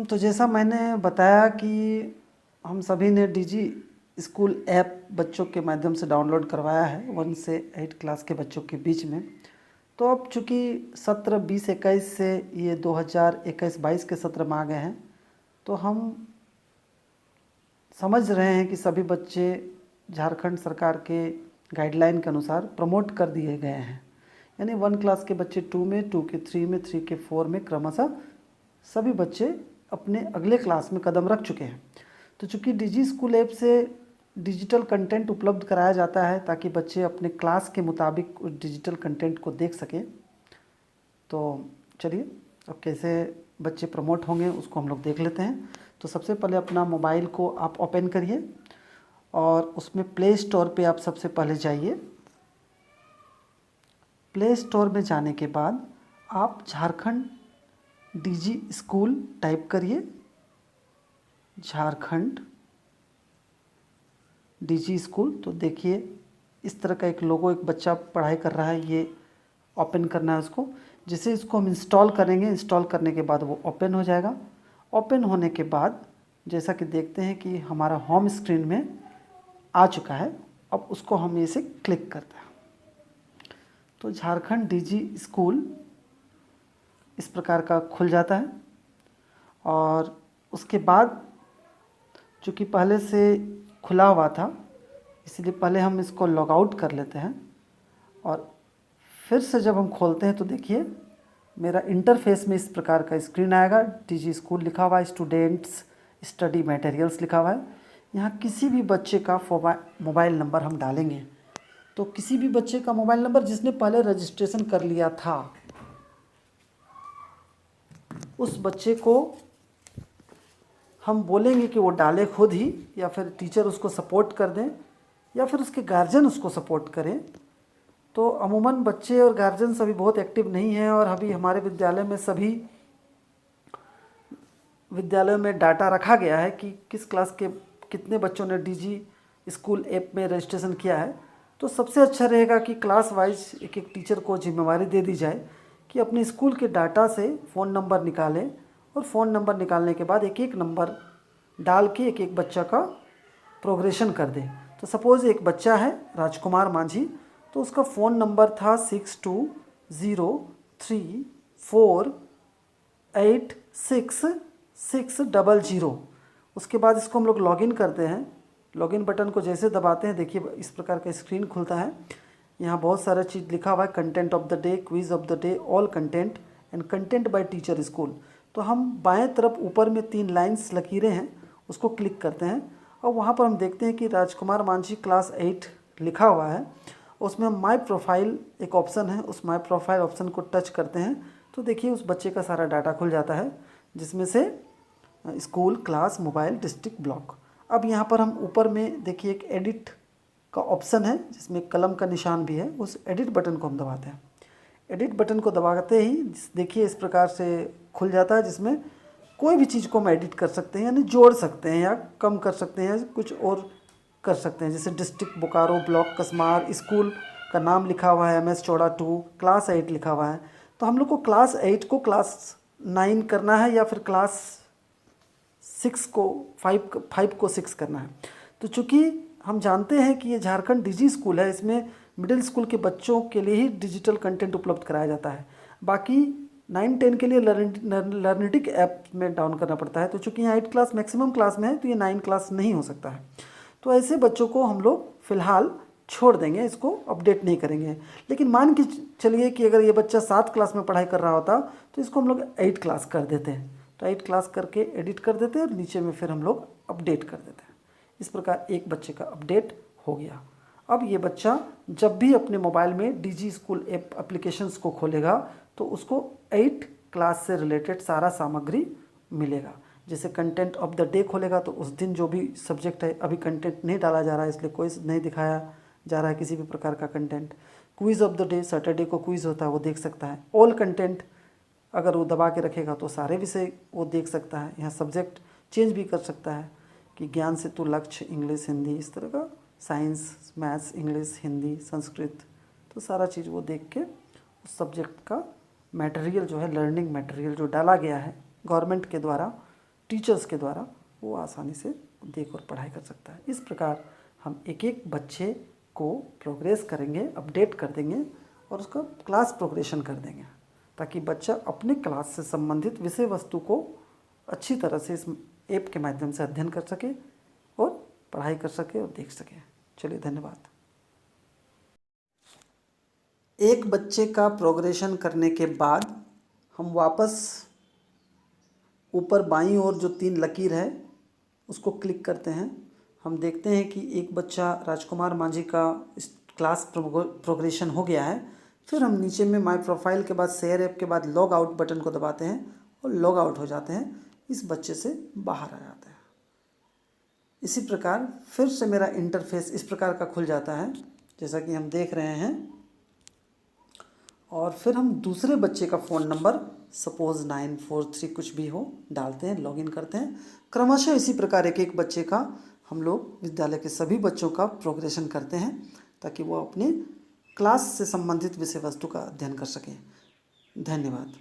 तो जैसा मैंने बताया कि हम सभी ने डिजी स्कूल ऐप बच्चों के माध्यम से डाउनलोड करवाया है 1 से 8 क्लास के बच्चों के बीच में। तो अब चूँकि सत्र 20-21 से ये 2021-22 के सत्र में आ गए हैं, तो हम समझ रहे हैं कि सभी बच्चे झारखंड सरकार के गाइडलाइन के अनुसार प्रमोट कर दिए गए हैं। यानी 1 क्लास के बच्चे 2 में, 2 के 3 में, 3 के 4 में क्रमशः सभी बच्चे अपने अगले क्लास में कदम रख चुके हैं। तो चूँकि डिजी स्कूल ऐप से डिजिटल कंटेंट उपलब्ध कराया जाता है ताकि बच्चे अपने क्लास के मुताबिक उस डिजिटल कंटेंट को देख सकें। तो चलिए अब कैसे बच्चे प्रमोट होंगे उसको हम लोग देख लेते हैं। तो सबसे पहले अपना मोबाइल को आप ओपन करिए और उसमें प्ले स्टोर पे आप सबसे पहले जाइए। प्ले स्टोर में जाने के बाद आप झारखंड डिजी स्कूल टाइप करिए। झारखंड डिजी स्कूल, तो देखिए इस तरह का एक लोगो, एक बच्चा पढ़ाई कर रहा है, ये ओपन करना है उसको। जैसे इसको हम इंस्टॉल करेंगे, इंस्टॉल करने के बाद वो ओपन हो जाएगा। ओपन होने के बाद जैसा कि देखते हैं कि हमारा होम स्क्रीन में आ चुका है। अब उसको हम इसे क्लिक करते हैं तो झारखंड डिजी स्कूल इस प्रकार का खुल जाता है। और उसके बाद चूँकि पहले से खुला हुआ था इसलिए पहले हम इसको लॉग आउट कर लेते हैं और फिर से जब हम खोलते हैं तो देखिए मेरा इंटरफेस में इस प्रकार का स्क्रीन आएगा। डिजी स्कूल लिखा हुआ है, स्टूडेंट्स स्टडी मटेरियल्स लिखा हुआ है। यहाँ किसी भी बच्चे का मोबाइल नंबर हम डालेंगे तो किसी भी बच्चे का मोबाइल नंबर जिसने पहले रजिस्ट्रेशन कर लिया था उस बच्चे को हम बोलेंगे कि वो डाले खुद ही, या फिर टीचर उसको सपोर्ट कर दें या फिर उसके गार्जियन उसको सपोर्ट करें। तो अमूमन बच्चे और गार्जियन सभी बहुत एक्टिव नहीं हैं और अभी हमारे विद्यालय में सभी विद्यालयों में डाटा रखा गया है कि किस क्लास के कितने बच्चों ने डिजी स्कूल ऐप में रजिस्ट्रेशन किया है। तो सबसे अच्छा रहेगा कि क्लास वाइज एक एक टीचर को जिम्मेवारी दे दी जाए कि अपने स्कूल के डाटा से फ़ोन नंबर निकालें और फ़ोन नंबर निकालने के बाद एक एक नंबर डाल के एक एक बच्चा का प्रोग्रेशन कर दें। तो सपोज़ एक बच्चा है राजकुमार मांझी, तो उसका फ़ोन नंबर था 6203486600। उसके बाद इसको हम लोग लॉगिन करते हैं। लॉगिन बटन को जैसे दबाते हैं देखिए इस प्रकार का स्क्रीन खुलता है। यहाँ बहुत सारा चीज़ लिखा हुआ है, content of the day, quiz of the day, all content and content bye teacher school. तो हम बाएं तरफ ऊपर में 3 लाइंस लकीरें हैं उसको क्लिक करते हैं और वहाँ पर हम देखते हैं कि राजकुमार मांझी क्लास 8 लिखा हुआ है। उसमें माय प्रोफाइल एक ऑप्शन है, उस माय प्रोफाइल ऑप्शन को टच करते हैं तो देखिए उस बच्चे का सारा डाटा खुल जाता है जिसमें से school, class, mobile, district, block. अब यहाँ पर हम ऊपर में देखिए एक एडिट का ऑप्शन है जिसमें कलम का निशान भी है। उस एडिट बटन को हम दबाते हैं। एडिट बटन को दबाते ही देखिए इस प्रकार से खुल जाता है जिसमें कोई भी चीज़ को हम एडिट कर सकते हैं, यानी जोड़ सकते हैं या कम कर सकते हैं, कुछ और कर सकते हैं। जैसे district Bokaro, block Kasmar, school का नाम लिखा हुआ है MS चौड़ा 2, क्लास 8 लिखा हुआ है। तो हम लोग को क्लास 8 को क्लास 9 करना है या फिर क्लास 6 को 5 को 6 करना है। तो चूँकि हम जानते हैं कि ये झारखंड डिजी स्कूल है, इसमें मिडिल स्कूल के बच्चों के लिए ही डिजिटल कंटेंट उपलब्ध कराया जाता है। बाकी 9-10 के लिए लर्निटिक ऐप में डाउन करना पड़ता है। तो चूँकि यहाँ 8 क्लास मैक्सिमम क्लास में है तो ये 9 क्लास नहीं हो सकता है। तो ऐसे बच्चों को हम लोग फ़िलहाल छोड़ देंगे, इसको अपडेट नहीं करेंगे। लेकिन मान के चलिए कि अगर ये बच्चा 7 क्लास में पढ़ाई कर रहा होता तो इसको हम लोग 8 क्लास कर देते हैं। तो 8 क्लास करके एडिट कर देते हैं और नीचे में फिर हम लोग अपडेट कर देते हैं। इस प्रकार एक बच्चे का अपडेट हो गया। अब ये बच्चा जब भी अपने मोबाइल में डिजी स्कूल ऐप एप्लीकेशंस को खोलेगा तो उसको 8 क्लास से रिलेटेड सारा सामग्री मिलेगा। जैसे कंटेंट ऑफ द डे खोलेगा तो उस दिन जो भी सब्जेक्ट है, अभी कंटेंट नहीं डाला जा रहा है इसलिए कोई नहीं दिखाया जा रहा है किसी भी प्रकार का content. Quiz of the day, Saturday को क्विज़ होता है वो देख सकता है। ऑल कंटेंट अगर वो दबा के रखेगा तो सारे विषय वो देख सकता है। यहाँ सब्जेक्ट चेंज भी कर सकता है कि ज्ञान सेतु, लक्ष्य, इंग्लिश, हिंदी, इस तरह का, science, maths, English, Hindi, Sanskrit, तो सारा चीज़ वो देख के उस सब्जेक्ट का मटेरियल जो है, लर्निंग मटेरियल जो डाला गया है गवर्नमेंट के द्वारा टीचर्स के द्वारा वो आसानी से देख और पढ़ाई कर सकता है। इस प्रकार हम एक एक बच्चे को प्रोग्रेस करेंगे, अपडेट कर देंगे और उसका क्लास प्रोग्रेशन कर देंगे, ताकि बच्चा अपने क्लास से संबंधित विषय वस्तु को अच्छी तरह से इस ऐप के माध्यम से अध्ययन कर सके और पढ़ाई कर सके और देख सके। चलिए, धन्यवाद। एक बच्चे का प्रोग्रेशन करने के बाद हम वापस ऊपर बाईं ओर जो 3 लकीर है उसको क्लिक करते हैं। हम देखते हैं कि एक बच्चा राजकुमार मांझी का क्लास प्रोग्रेशन हो गया है। फिर हम नीचे में माय प्रोफाइल के बाद शेयर ऐप के बाद लॉग आउट बटन को दबाते हैं और लॉग आउट हो जाते हैं, इस बच्चे से बाहर आ जाते हैं। इसी प्रकार फिर से मेरा इंटरफेस इस प्रकार का खुल जाता है जैसा कि हम देख रहे हैं, और फिर हम दूसरे बच्चे का फ़ोन नंबर सपोज़ 943 कुछ भी हो डालते हैं, लॉगिन करते हैं। क्रमशः इसी प्रकार एक एक बच्चे का हम लोग विद्यालय के सभी बच्चों का प्रोग्रेशन करते हैं, ताकि वो अपने क्लास से संबंधित विषय वस्तु का अध्ययन कर सकें। धन्यवाद।